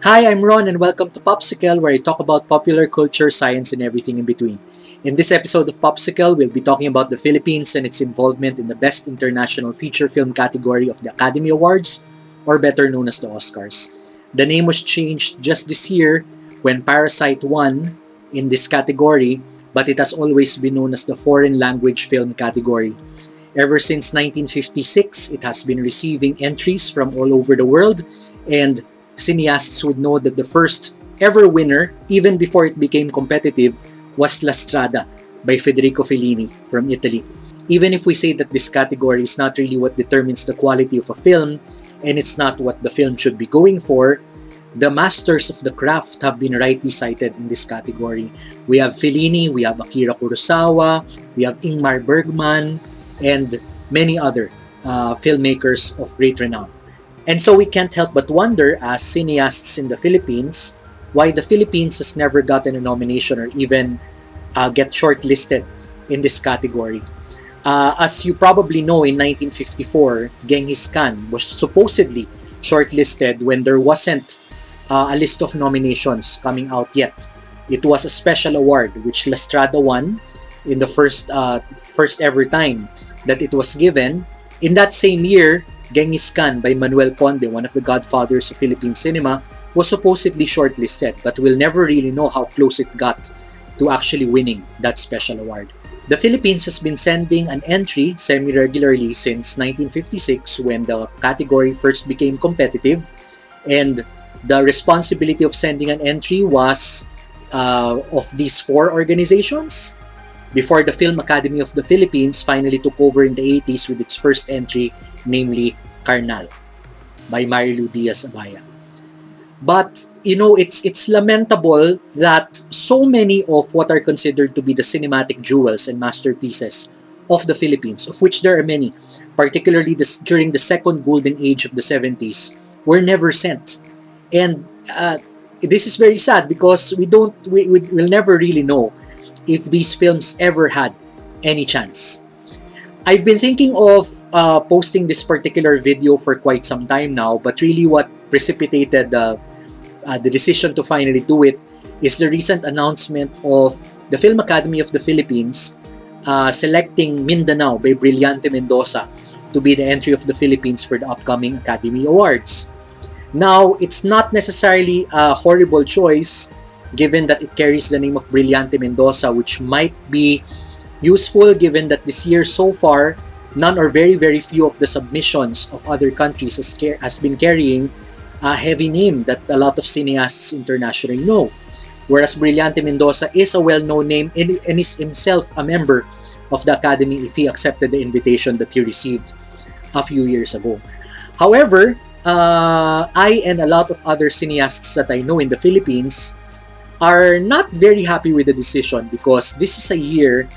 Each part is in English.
Hi, I'm Ron and welcome to PopScicle, where I talk about popular culture, science, and everything in between. In this episode of PopScicle, we'll be talking about the Philippines and its involvement in the Best International Feature Film category of the Academy Awards, or better known as the Oscars. The name was changed just this year when Parasite won in this category, but it has always been known as the Foreign Language Film category. Ever since 1956, it has been receiving entries from all over the world, and cineasts would know that the first ever winner, even before it became competitive, was La Strada by Federico Fellini from Italy. Even if we say that this category is not really what determines the quality of a film, and it's not what the film should be going for, the masters of the craft have been rightly cited in this category. We have Fellini, we have Akira Kurosawa, we have Ingmar Bergman, and many other filmmakers of great renown. And so we can't help but wonder, as cineasts in the Philippines, why the Philippines has never gotten a nomination or even get shortlisted in this category. As you probably know, in 1954, Genghis Khan was supposedly shortlisted when there wasn't a list of nominations coming out yet. It was a special award which La Strada won in the first ever time that it was given. In that same year, Genghis Khan by Manuel Conde, one of the godfathers of Philippine cinema, was supposedly shortlisted, but we'll never really know how close it got to actually winning that special award. The Philippines has been sending an entry semi-regularly since 1956 when the category first became competitive, and the responsibility of sending an entry was of these four organizations before the Film Academy of the Philippines finally took over in the 80s with its first entry, namely Carnal by Marilu Diaz-Abaya. But, it's lamentable that so many of what are considered to be the cinematic jewels and masterpieces of the Philippines, of which there are many, particularly during the second golden age of the 70s, were never sent. And this is very sad because we'll never really know if these films ever had any chance. I've been thinking of posting this particular video for quite some time now, but really what precipitated the decision to finally do it is the recent announcement of the Film Academy of the Philippines selecting Mindanao by Brillante Mendoza to be the entry of the Philippines for the upcoming Academy Awards. Now, it's not necessarily a horrible choice given that it carries the name of Brillante Mendoza, which might be useful given that this year so far, none or very, very few of the submissions of other countries has been carrying a heavy name that a lot of cineasts internationally know. Whereas Brillante Mendoza is a well-known name and is himself a member of the Academy if he accepted the invitation that he received a few years ago. However, I and a lot of other cineasts that I know in the Philippines are not very happy with the decision because this is a year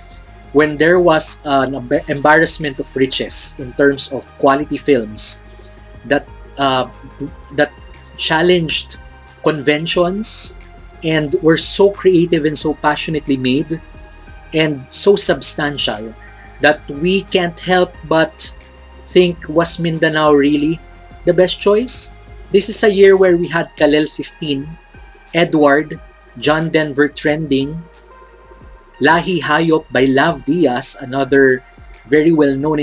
when there was an embarrassment of riches in terms of quality films that challenged conventions and were so creative and so passionately made and so substantial that we can't help but think, was Mindanao really the best choice? This is a year where we had Kalel 15, Edward, John Denver Trending, Lahi Hayop by Lav Diaz, another very well-known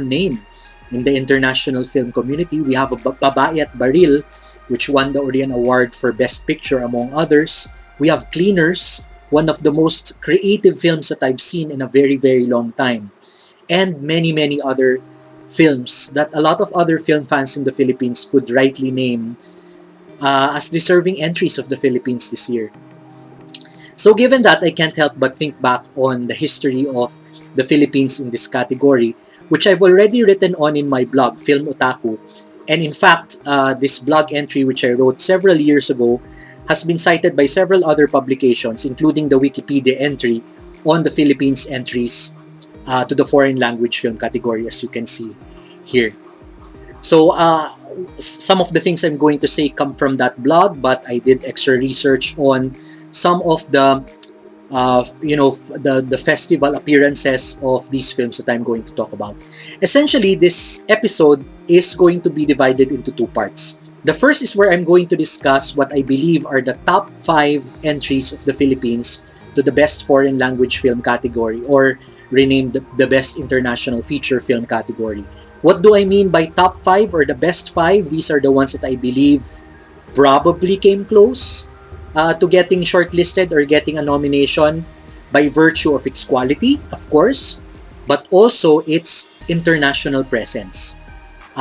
name in the international film community. We have Babae at Baril, which won the Orient Award for Best Picture, among others. We have Cleaners, one of the most creative films that I've seen in a very, very long time. And many, many other films that a lot of other film fans in the Philippines could rightly name as deserving entries of the Philippines this year. So given that, I can't help but think back on the history of the Philippines in this category, which I've already written on in my blog, Film Otaku. And in fact, this blog entry, which I wrote several years ago, has been cited by several other publications, including the Wikipedia entry on the Philippines entries to the foreign language film category, as you can see here. So some of the things I'm going to say come from that blog, but I did extra research on some of the the festival appearances of these films that I'm going to talk about. Essentially, this episode is going to be divided into two parts. The first is where I'm going to discuss what I believe are the top 5 entries of the Philippines to the best foreign language film category, or renamed the best international feature film category. What do I mean by top 5 or the best 5? These are the ones that I believe probably came close to getting shortlisted or getting a nomination by virtue of its quality, of course, but also its international presence.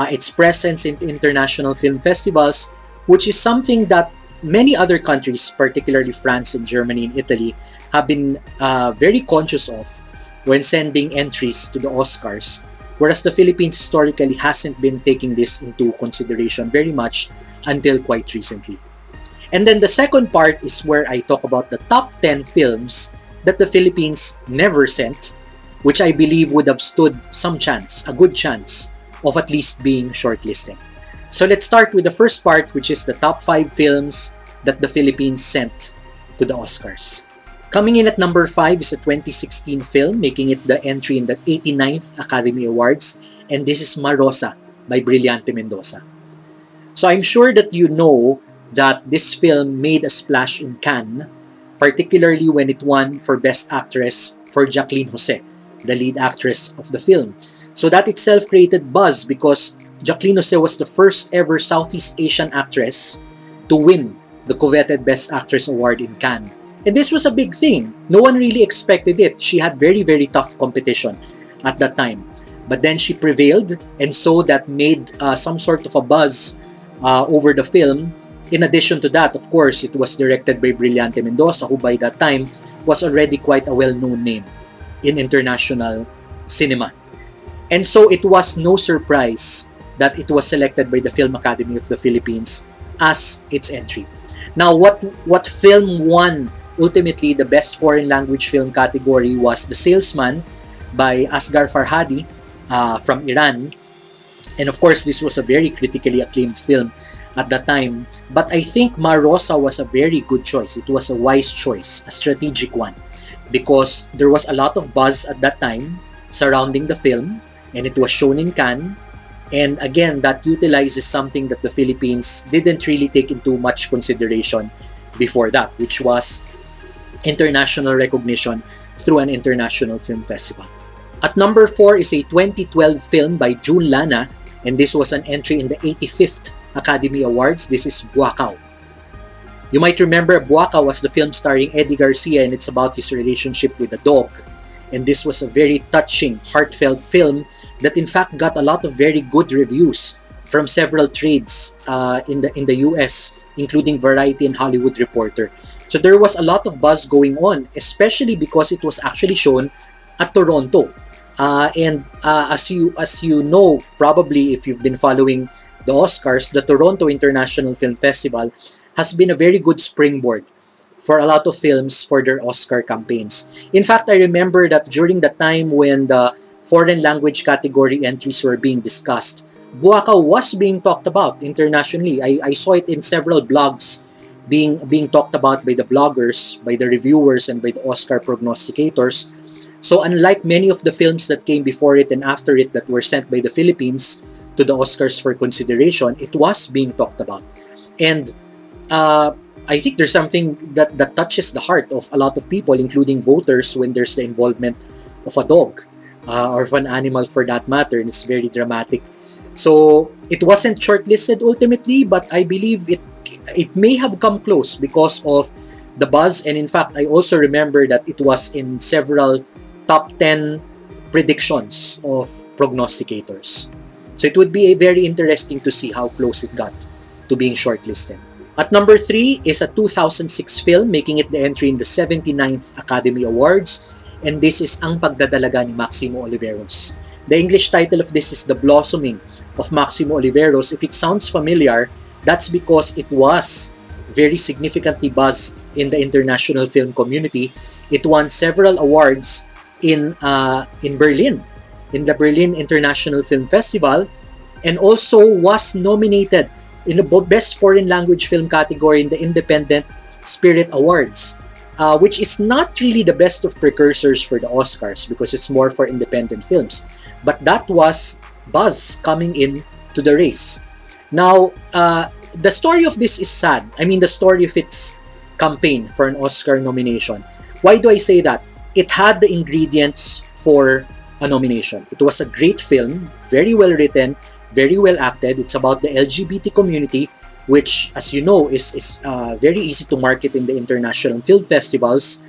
Its presence in international film festivals, which is something that many other countries, particularly France and Germany and Italy, have been very conscious of when sending entries to the Oscars, whereas the Philippines historically hasn't been taking this into consideration very much until quite recently. And then the second part is where I talk about the top 10 films that the Philippines never sent, which I believe would have stood some chance, a good chance, of at least being shortlisted. So let's start with the first part, which is the top 5 films that the Philippines sent to the Oscars. Coming in at number 5 is a 2016 film, making it the entry in the 89th Academy Awards, and this is Marosa by Brillante Mendoza. So I'm sure that you know that this film made a splash in Cannes, particularly when it won for Best Actress for Jacqueline Jose, the lead actress of the film. So that itself created buzz because Jacqueline Jose was the first ever Southeast Asian actress to win the coveted Best Actress award in Cannes. And this was a big thing. No one really expected it. She had very, very tough competition at that time. But then she prevailed, and so that made some sort of a buzz over the film. In addition to that, of course, it was directed by Brillante Mendoza, who by that time was already quite a well-known name in international cinema. And so it was no surprise that it was selected by the Film Academy of the Philippines as its entry. Now, what film won ultimately the Best Foreign Language Film category was The Salesman by Asghar Farhadi from Iran. And of course, this was a very critically acclaimed film at that time. But I think Marosa was a very good choice. It was a wise choice, a strategic one, because there was a lot of buzz at that time surrounding the film, and it was shown in Cannes. And again, that utilizes something that the Philippines didn't really take into much consideration before that, which was international recognition through an international film festival. At number 4 is a 2012 film by June Lana, and this was an entry in the 85th Academy Awards. This is Buakaw. You might remember Buakaw was the film starring Eddie Garcia, and it's about his relationship with a dog. And this was a very touching, heartfelt film that in fact got a lot of very good reviews from several trades in the US, including Variety and Hollywood Reporter. So there was a lot of buzz going on, especially because it was actually shown at Toronto. As you know, probably if you've been following the Oscars, the Toronto International Film Festival has been a very good springboard for a lot of films for their Oscar campaigns. In fact, I remember that during the time when the foreign language category entries were being discussed, Buakaw was being talked about internationally. I saw it in several blogs being talked about by the bloggers, by the reviewers, and by the Oscar prognosticators. So unlike many of the films that came before it and after it that were sent by the Philippines to the Oscars for consideration, it was being talked about. And I think there's something that touches the heart of a lot of people, including voters, when there's the involvement of a dog or of an animal for that matter, and it's very dramatic. So it wasn't shortlisted ultimately, but I believe it may have come close because of the buzz. And in fact, I also remember that it was in several top 10 predictions of prognosticators. So it would be very interesting to see how close it got to being shortlisted. At number 3 is a 2006 film, making it the entry in the 79th Academy Awards, and this is Ang Pagdadalaga ni Maximo Oliveros. The English title of this is The Blossoming of Maximo Oliveros. If it sounds familiar, that's because it was very significantly buzzed in the international film community. It won several awards in Berlin, in the Berlin International Film Festival, and also was nominated in the Best Foreign Language Film category in the Independent Spirit Awards, which is not really the best of precursors for the Oscars because it's more for independent films. But that was buzz coming in to the race. Now, the story of this is sad. I mean, the story of its campaign for an Oscar nomination. Why do I say that? It had the ingredients for a nomination. It was a great film, very well written, very well acted. It's about the LGBT community, which, as you know, is very easy to market in the international film festivals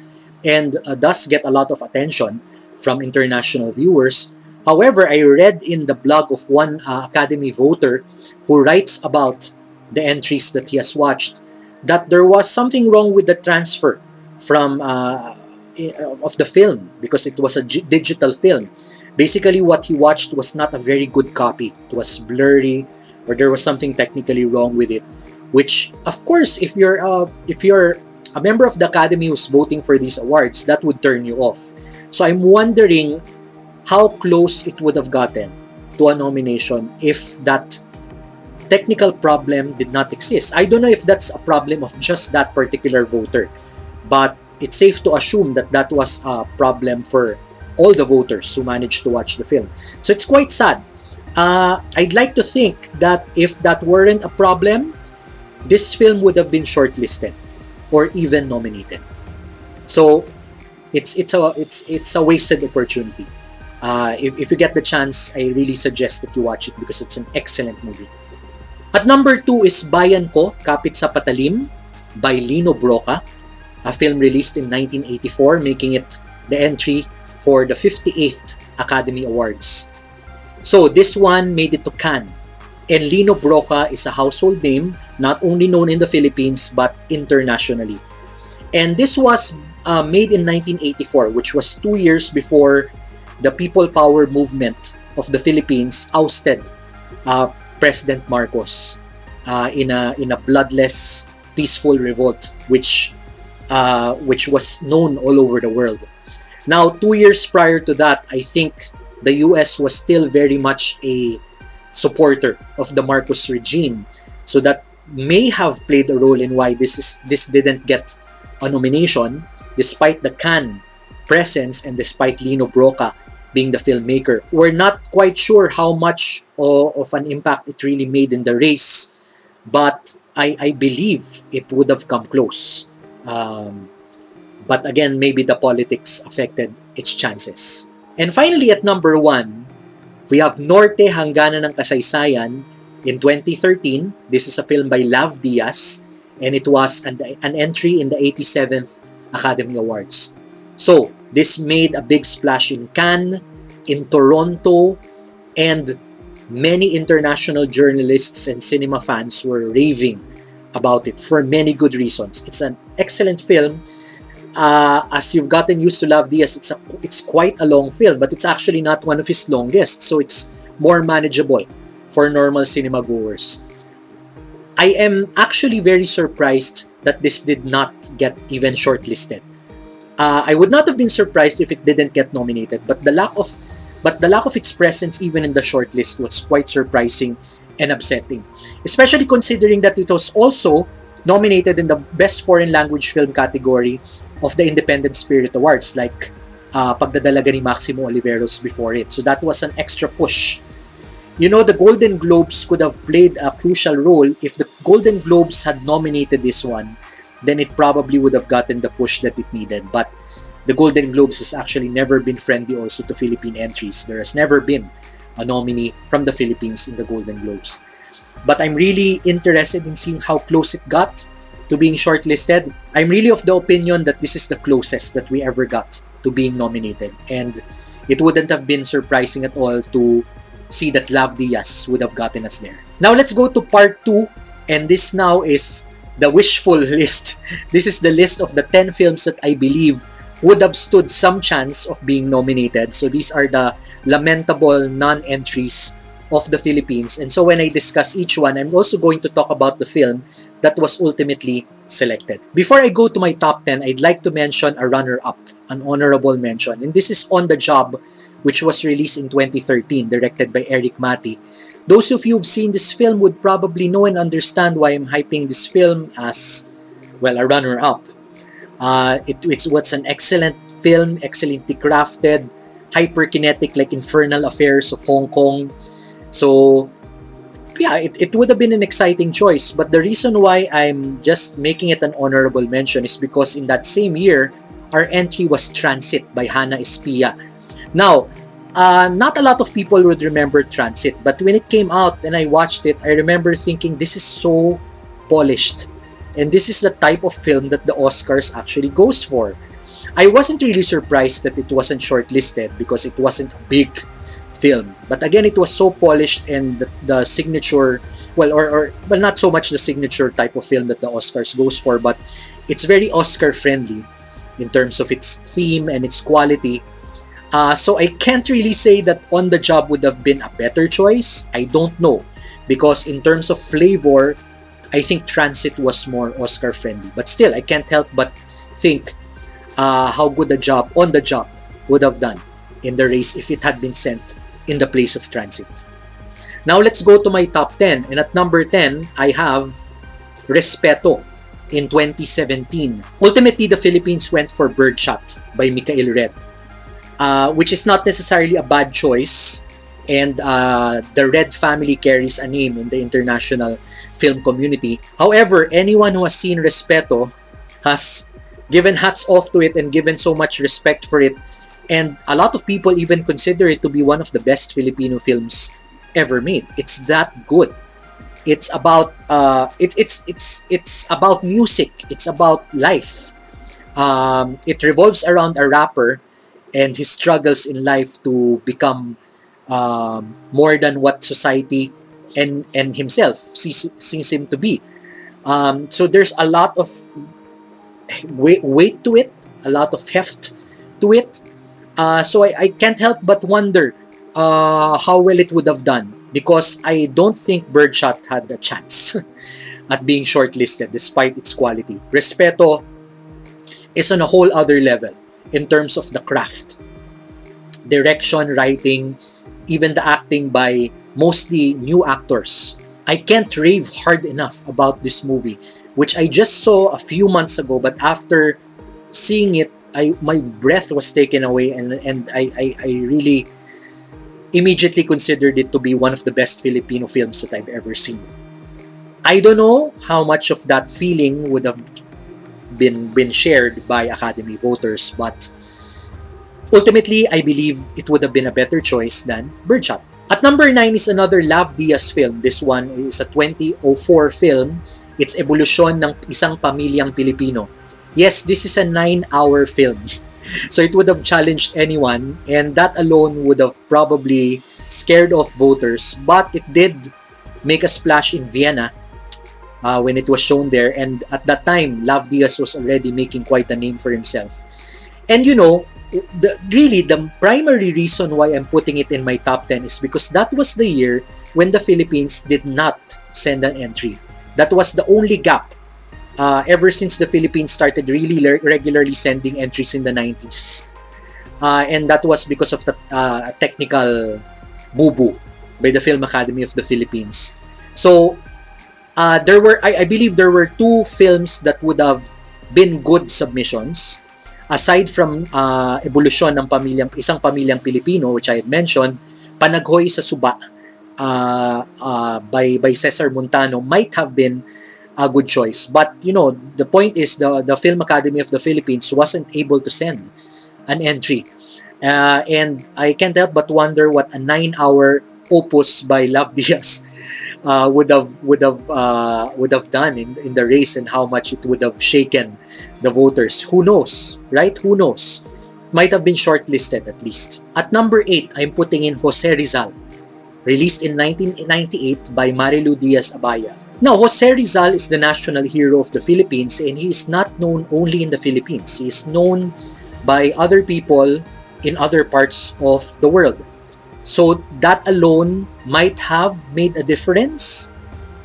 and does get a lot of attention from international viewers. However, I read in the blog of one Academy voter who writes about the entries that he has watched that there was something wrong with the transfer from of the film because it was a digital film. Basically, what he watched was not a very good copy. It was blurry, or there was something technically wrong with it. Which, of course, if you're a member of the Academy who's voting for these awards, that would turn you off. So I'm wondering how close it would have gotten to a nomination if that technical problem did not exist. I don't know if that's a problem of just that particular voter, but it's safe to assume that that was a problem for all the voters who managed to watch the film. So it's quite sad. I'd like to think that if that weren't a problem, this film would have been shortlisted or even nominated. So it's a wasted opportunity. If you get the chance, I really suggest that you watch it because it's an excellent movie. At number 2 is Bayan Ko, Kapit sa Patalim by Lino Broca, a film released in 1984, making it the entry for the 58th Academy Awards. So this one made it to Cannes, and Lino Broca is a household name, not only known in the Philippines but internationally. And this was made in 1984, which was 2 years before the People Power movement of the Philippines ousted President Marcos in a bloodless, peaceful revolt, which was known all over the world. Now, 2 years prior to that, I think the US was still very much a supporter of the Marcos regime, so that may have played a role in why this didn't get a nomination, despite the Cannes presence and despite Lino Broca being the filmmaker. We're not quite sure how much of an impact it really made in the race, but I believe it would have come close. But again, maybe the politics affected its chances. And finally, at number 1, we have Norte Hangganan ng Kasaysayan in 2013. This is a film by Lav Diaz, and it was an entry in the 87th Academy Awards. So, this made a big splash in Cannes, in Toronto, and many international journalists and cinema fans were raving about it for many good reasons. It's an excellent film. As you've gotten used to Lav Diaz, it's quite a long film, but it's actually not one of his longest, so it's more manageable for normal cinema goers. I am actually very surprised that this did not get even shortlisted. I would not have been surprised if it didn't get nominated, but the lack of its presence even in the shortlist was quite surprising and upsetting, especially considering that it was also nominated in the Best Foreign Language Film category of the Independent Spirit Awards, like Pagdadalaga ni Maximo Oliveros before it. So that was an extra push. You know, the Golden Globes could have played a crucial role. If the Golden Globes had nominated this one, then it probably would have gotten the push that it needed. But the Golden Globes has actually never been friendly also to Philippine entries. There has never been a nominee from the Philippines in the Golden Globes. But I'm really interested in seeing how close it got to being shortlisted. I'm really of the opinion that this is the closest that we ever got to being nominated. And it wouldn't have been surprising at all to see that Lav Diaz would have gotten us there. Now let's go to part 2. And this now is the wishful list. This is the list of the 10 films that I believe would have stood some chance of being nominated. So these are the lamentable non-entries of the Philippines. And so when I discuss each one, I'm also going to talk about the film that was ultimately selected. Before I go to my top 10, I'd like to mention a runner-up, an honorable mention. And this is On the Job, which was released in 2013, directed by Eric Mati. Those of you who've seen this film would probably know and understand why I'm hyping this film as, well, a runner-up. It's an excellent film, excellently crafted, hyperkinetic, like Infernal Affairs of Hong Kong. So, yeah, it would have been an exciting choice. But the reason why I'm just making it an honorable mention is because in that same year, our entry was Transit by Hannah Espia. Now, not a lot of people would remember Transit, but when it came out and I watched it, I remember thinking, this is so polished. And this is the type of film that the Oscars actually goes for. I wasn't really surprised that it wasn't shortlisted because it wasn't a big film. But again, it was so polished, and the signature, well, not so much the signature type of film that the Oscars goes for, but it's very Oscar friendly in terms of its theme and its quality. So I can't really say that On the Job would have been a better choice. I don't know, because in terms of flavor, I think Transit was more Oscar friendly. But still, I can't help but think how good a job On the Job would have done in the race if it had been sent in the place of Transit. Now let's go to my top 10. And at number 10, I have Respeto in 2017. Ultimately, the Philippines went for Birdshot by Mikael Red, which is not necessarily a bad choice. And the Red family carries a name in the international film community. However, anyone who has seen Respeto has given hats off to it and given so much respect for it. And a lot of people even consider it to be one of the best Filipino films ever made. It's that good. It's about it's about music. It's about life. It revolves around a rapper and his struggles in life to become more than what society and himself sees him to be. So there's a lot of weight to it, a lot of heft to it. So I can't help but wonder how well it would have done, because I don't think Birdshot had a chance at being shortlisted despite its quality. Respeto is on a whole other level in terms of the craft, direction, writing, even the acting by mostly new actors. I can't rave hard enough about this movie, which I just saw a few months ago, but after seeing it, my breath was taken away, and I really immediately considered it to be one of the best Filipino films that I've ever seen. I don't know how much of that feeling would have been shared by Academy voters, but ultimately, I believe it would have been a better choice than Birdshot. At number 9 is another Lav Diaz film. This one is a 2004 film. It's Evolusyon ng Isang Pamilyang Pilipino. Yes, this is a 9-hour film. So it would have challenged anyone, and that alone would have probably scared off voters. But it did make a splash in Vienna when it was shown there. And at that time, Lav Diaz was already making quite a name for himself. And you know, the primary reason why I'm putting it in my top 10 is because that was the year when the Philippines did not send an entry. That was the only gap ever since the Philippines started really regularly sending entries in the 90s. And that was because of the technical boo-boo by the Film Academy of the Philippines. So, I believe there were two films that would have been good submissions. Aside from Evolusyon ng Isang Pamilyang Pilipino, which I had mentioned, Panaghoy sa Suba by Cesar Montano might have been a good choice. But, you know, the point is the Film Academy of the Philippines wasn't able to send an entry. And I can't help but wonder what a 9-hour opus by Lav Diaz would have done in the race, and how much it would have shaken the voters. Who knows, right? Who knows? Might have been shortlisted at least. At number 8, I'm putting in Jose Rizal, released in 1998 by Marilu Diaz-Abaya. Now, Jose Rizal is the national hero of the Philippines, and he is not known only in the Philippines. He is known by other people in other parts of the world. So that alone might have made a difference,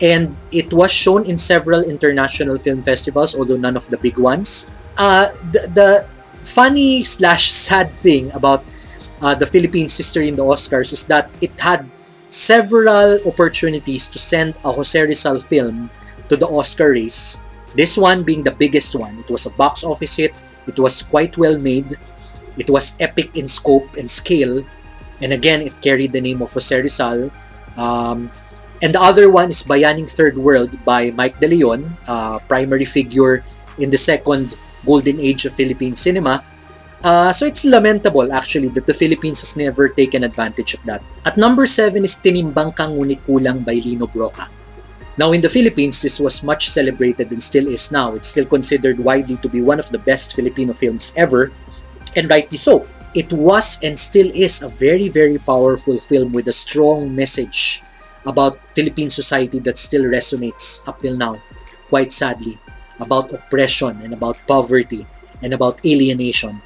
and it was shown in several international film festivals, although none of the big ones. The funny / sad thing about the Philippines' history in the Oscars is that it had several opportunities to send a Jose Rizal film to the Oscar race. This one being the biggest one. It was a box office hit. It was quite well made. It was epic in scope and scale. And again, it carried the name of Jose Rizal. And the other one is Bayaning Third World by Mike De Leon, primary figure in the second golden age of Philippine cinema. So it's lamentable actually that the Philippines has never taken advantage of that. At number 7 is Tinimbang Kang Ngunit Kulang by Lino Broca. Now in the Philippines, this was much celebrated and still is now. It's still considered widely to be one of the best Filipino films ever, and rightly so. It was and still is a very, very powerful film with a strong message about Philippine society that still resonates up till now, quite sadly, about oppression and about poverty and about alienation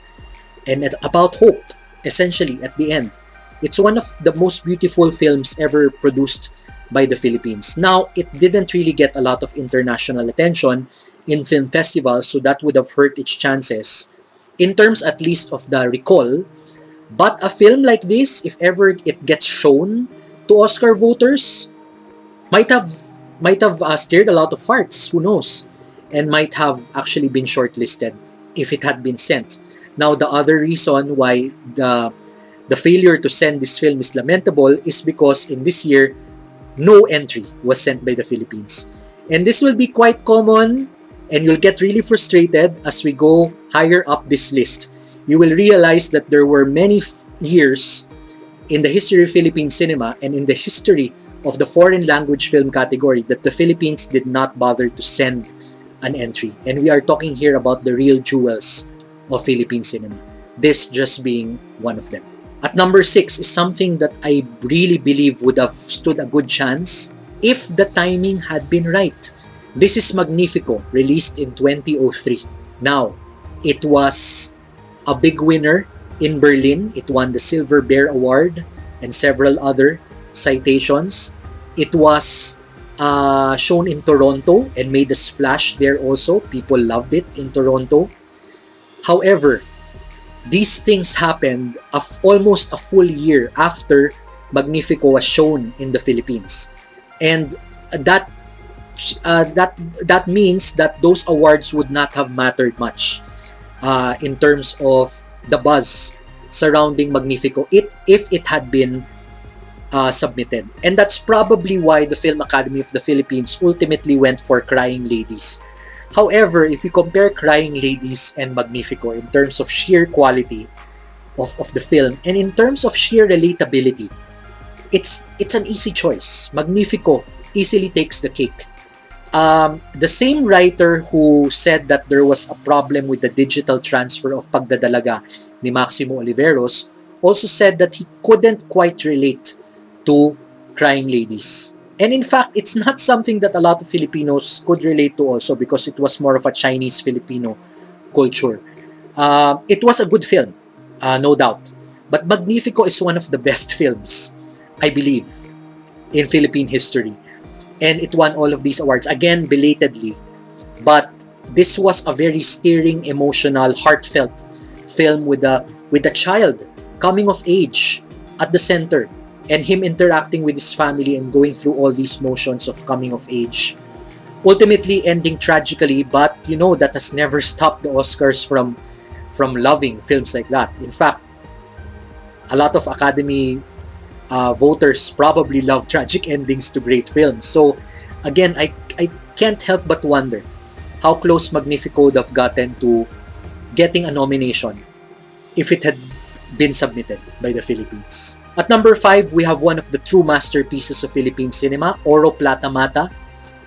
and about hope, essentially, at the end. It's one of the most beautiful films ever produced by the Philippines. Now, it didn't really get a lot of international attention in film festivals, so that would have hurt its chances in terms at least of the recall. But a film like this, if ever it gets shown to Oscar voters, might have stirred a lot of hearts, who knows, and might have actually been shortlisted if it had been sent. Now, the other reason why the failure to send this film is lamentable is because in this year, no entry was sent by the Philippines. And this will be quite common, and you'll get really frustrated as we go higher up this list. You will realize that there were many years in the history of Philippine cinema and in the history of the foreign language film category that the Philippines did not bother to send an entry. And we are talking here about the real jewels of Philippine cinema. This just being one of them. At number 6 is something that I really believe would have stood a good chance if the timing had been right. This is Magnifico, released in 2003. Now, it was a big winner in Berlin. It won the Silver Bear Award and several other citations. It was shown in Toronto and made a splash there also. People loved it in Toronto. However, these things happened almost a full year after Magnifico was shown in the Philippines. And that means that those awards would not have mattered much in terms of the buzz surrounding Magnifico if it had been submitted. And that's probably why the Film Academy of the Philippines ultimately went for Crying Ladies. However, if you compare Crying Ladies and Magnifico in terms of sheer quality of the film and in terms of sheer relatability, it's an easy choice. Magnifico easily takes the cake. The same writer who said that there was a problem with the digital transfer of Pagdadalaga ni Maximo Oliveros also said that he couldn't quite relate to Crying Ladies. And in fact, it's not something that a lot of Filipinos could relate to also because it was more of a Chinese-Filipino culture. It was a good film, no doubt. But Magnifico is one of the best films, I believe, in Philippine history. And it won all of these awards, again, belatedly. But this was a very stirring, emotional, heartfelt film with a child coming of age at the center and him interacting with his family and going through all these motions of coming of age. Ultimately ending tragically, but you know, that has never stopped the Oscars from loving films like that. In fact, a lot of Academy voters probably love tragic endings to great films. So again, I can't help but wonder how close Magnifico would have gotten to getting a nomination if it had been submitted by the Philippines. At number 5, we have one of the true masterpieces of Philippine cinema, Oro Plata Mata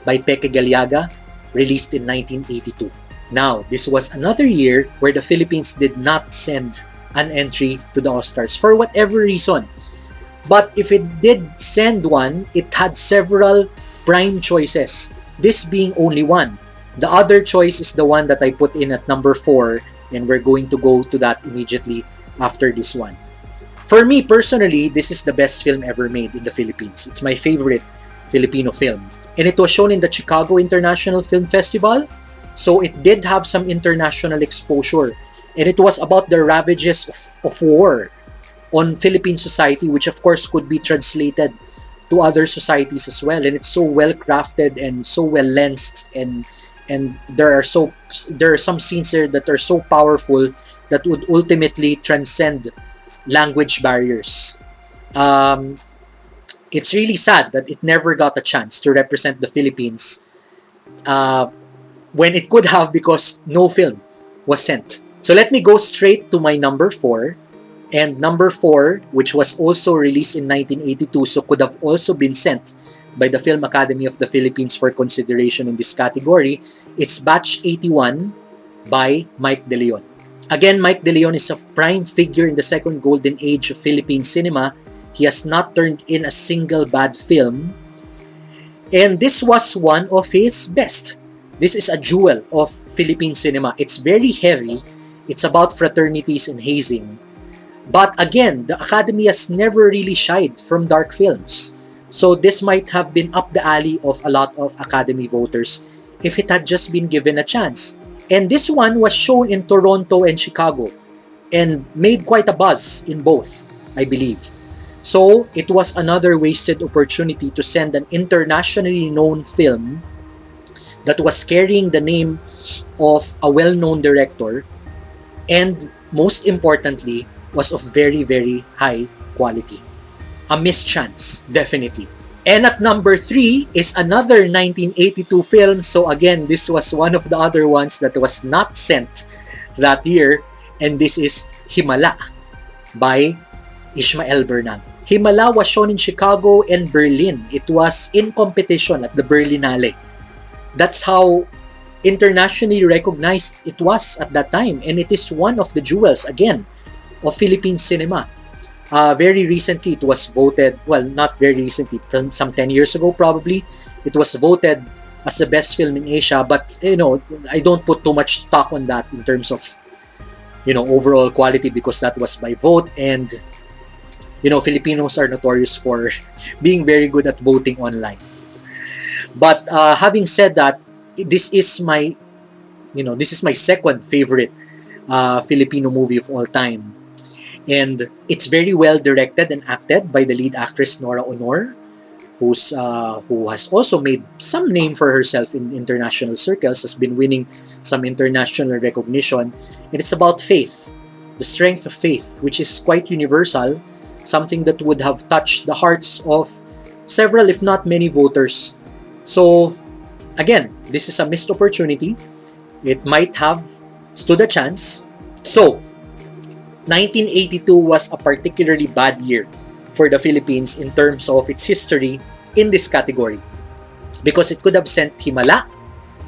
by Peque Galiaga, released in 1982. Now, this was another year where the Philippines did not send an entry to the Oscars for whatever reason. But if it did send one, it had several prime choices, this being only one. The other choice is the one that I put in at number 4, and we're going to go to that immediately after this one. For me personally, this is the best film ever made in the Philippines. It's my favorite Filipino film. And it was shown in the Chicago International Film Festival, so it did have some international exposure. And it was about the ravages of war on Philippine society, which of course could be translated to other societies as well. And it's so well crafted and so well lensed, and there are some scenes there that are so powerful that would ultimately transcend language barriers. It's really sad that it never got a chance to represent the Philippines uh, when it could have, because no film was sent. So let me go straight to my number 4. And number 4, which was also released in 1982, so could have also been sent by the Film Academy of the Philippines for consideration in this category, it's Batch 81 by Mike De Leon. Again, Mike De Leon is a prime figure in the second golden age of Philippine cinema. He has not turned in a single bad film, and this was one of his best. This is a jewel of Philippine cinema. It's very heavy. It's about fraternities and hazing. But again, the Academy has never really shied from dark films. So this might have been up the alley of a lot of Academy voters if it had just been given a chance. And this one was shown in Toronto and Chicago and made quite a buzz in both, I believe. So it was another wasted opportunity to send an internationally known film that was carrying the name of a well-known director, and most importantly, was of very, very high quality. A mischance, definitely. And at number 3 is another 1982 film. So again, this was one of the other ones that was not sent that year, and this is Himala by Ishmael Bernal. Himala was shown in Chicago and Berlin. It was in competition at the Berlinale. That's how internationally recognized it was at that time, and it is one of the jewels, again, of Philippine cinema. Very recently, it was voted, well, not very recently, some 10 years ago probably, it was voted as the best film in Asia, but, I don't put too much stock on that in terms of, overall quality, because that was by vote, and, Filipinos are notorious for being very good at voting online. But having said that, this is my second favorite Filipino movie of all time. And it's very well directed and acted by the lead actress Nora Honor, who has also made some name for herself in international circles, has been winning some international recognition. And it's about faith, the strength of faith, which is quite universal, something that would have touched the hearts of several, if not many, voters. So, again, this is a missed opportunity. It might have stood a chance. So, 1982 was a particularly bad year for the Philippines in terms of its history in this category, because it could have sent Himala,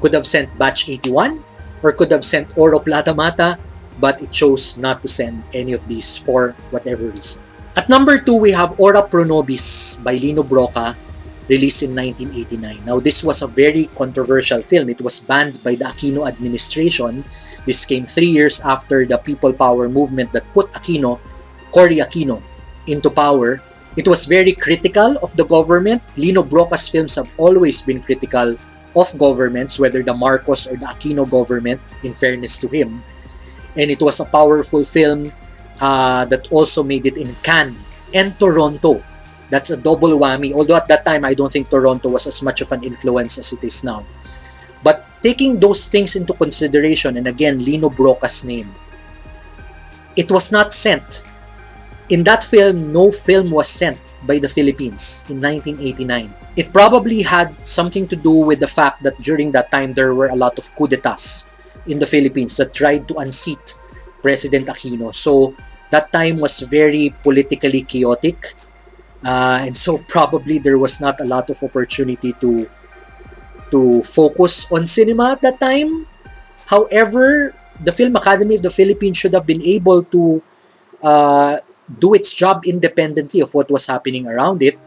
could have sent Batch 81, or could have sent Oro Plata Mata, but it chose not to send any of these for whatever reason. At number 2, we have Ora Pro Nobis by Lino Broca, released in 1989. Now, this was a very controversial film. It was banned by the Aquino administration. This came 3 years after the People Power movement that put Cory Aquino, into power. It was very critical of the government. Lino Broca's films have always been critical of governments, whether the Marcos or the Aquino government, in fairness to him. And it was a powerful film that also made it in Cannes and Toronto. That's a double whammy. Although at that time, I don't think Toronto was as much of an influence as it is now. But taking those things into consideration, and again, Lino Broca's name, it was not sent. In that film, no film was sent by the Philippines in 1989. It probably had something to do with the fact that during that time, there were a lot of coups d'etats in the Philippines that tried to unseat President Aquino. So that time was very politically chaotic. And so probably there was not a lot of opportunity to focus on cinema at that time. However, the Film Academy of the Philippines should have been able to do its job independently of what was happening around it.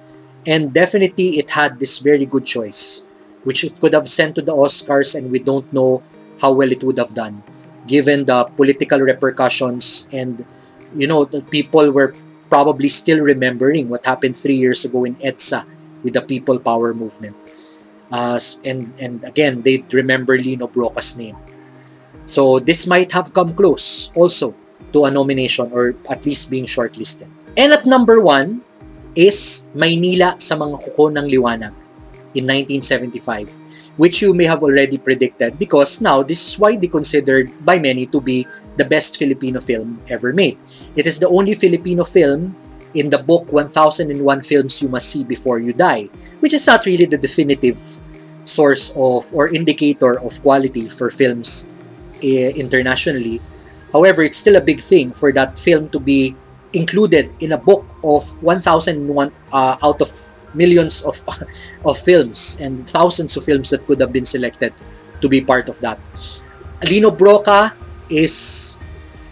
And definitely it had this very good choice, which it could have sent to the Oscars, and we don't know how well it would have done, given the political repercussions. And, the people were probably still remembering what happened 3 years ago in EDSA with the People Power movement. And again, they remember Lino Broca's name. So this might have come close also to a nomination, or at least being shortlisted. And at number 1 is Maynila sa Mga Kuko ng Liwanag in 1975, which you may have already predicted, because now this is widely considered by many to be the best Filipino film ever made. It is the only Filipino film in the book 1001 Films You Must See Before You Die, which is not really the definitive source of or indicator of quality for films internationally. However, it's still a big thing for that film to be included in a book of 1001 out of millions of of films and thousands of films that could have been selected to be part of that. Lino Broca is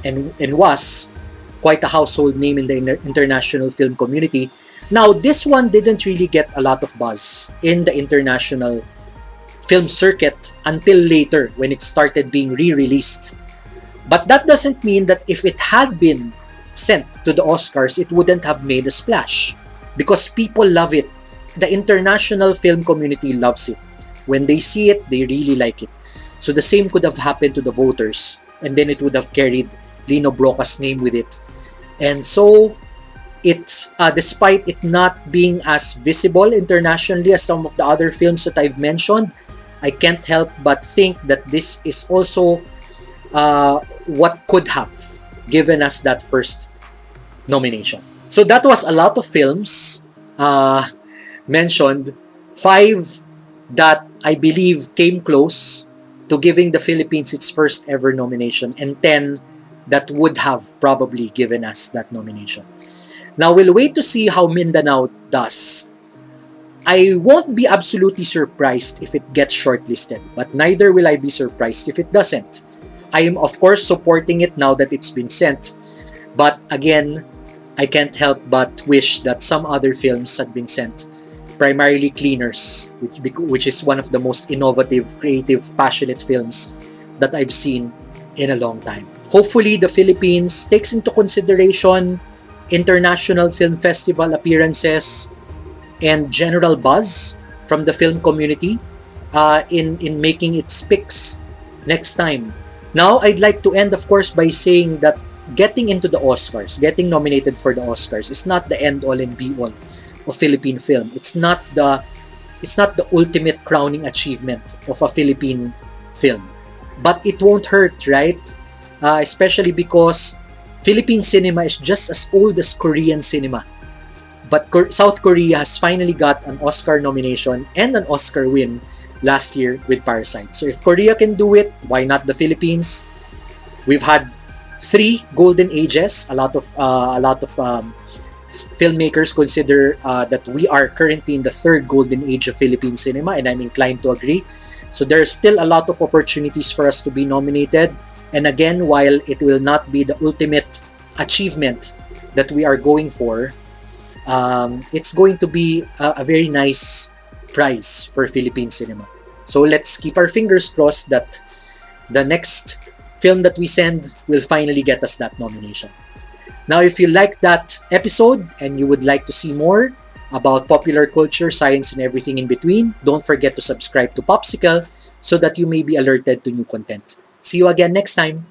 and was quite a household name in the international film community. Now, this one didn't really get a lot of buzz in the international film circuit until later when it started being re-released. But that doesn't mean that if it had been sent to the Oscars, it wouldn't have made a splash. Because people love it. The international film community loves it. When they see it, they really like it. So the same could have happened to the voters, and then it would have carried Lino Broca's name with it. And so, despite it not being as visible internationally as some of the other films that I've mentioned, I can't help but think that this is also what could have given us that first nomination. So that was a lot of films mentioned. 5 that I believe came close to giving the Philippines its first ever nomination, and 10 that would have probably given us that nomination. Now, we'll wait to see how Mindanao does. I won't be absolutely surprised if it gets shortlisted, but neither will I be surprised if it doesn't. I am, of course, supporting it now that it's been sent, but again, I can't help but wish that some other films had been sent, primarily Cleaners, which is one of the most innovative, creative, passionate films that I've seen in a long time. Hopefully, the Philippines takes into consideration international film festival appearances and general buzz from the film community in making its picks next time. Now, I'd like to end, of course, by saying that getting into the Oscars, getting nominated for the Oscars is not the end-all and be-all of Philippine film. It's not the ultimate crowning achievement of a Philippine film. But it won't hurt, right? Especially because Philippine cinema is just as old as Korean cinema. But South Korea has finally got an Oscar nomination and an Oscar win last year with Parasite. So if Korea can do it, why not the Philippines? We've had 3 golden ages. A lot of filmmakers consider that we are currently in the 3rd golden age of Philippine cinema, and I'm inclined to agree. So there's still a lot of opportunities for us to be nominated. And again, while it will not be the ultimate achievement that we are going for, it's going to be a very nice prize for Philippine cinema. So let's keep our fingers crossed that the next film that we send will finally get us that nomination. Now, if you liked that episode and you would like to see more about popular culture, science, and everything in between, don't forget to subscribe to PopScicle so that you may be alerted to new content. See you again next time.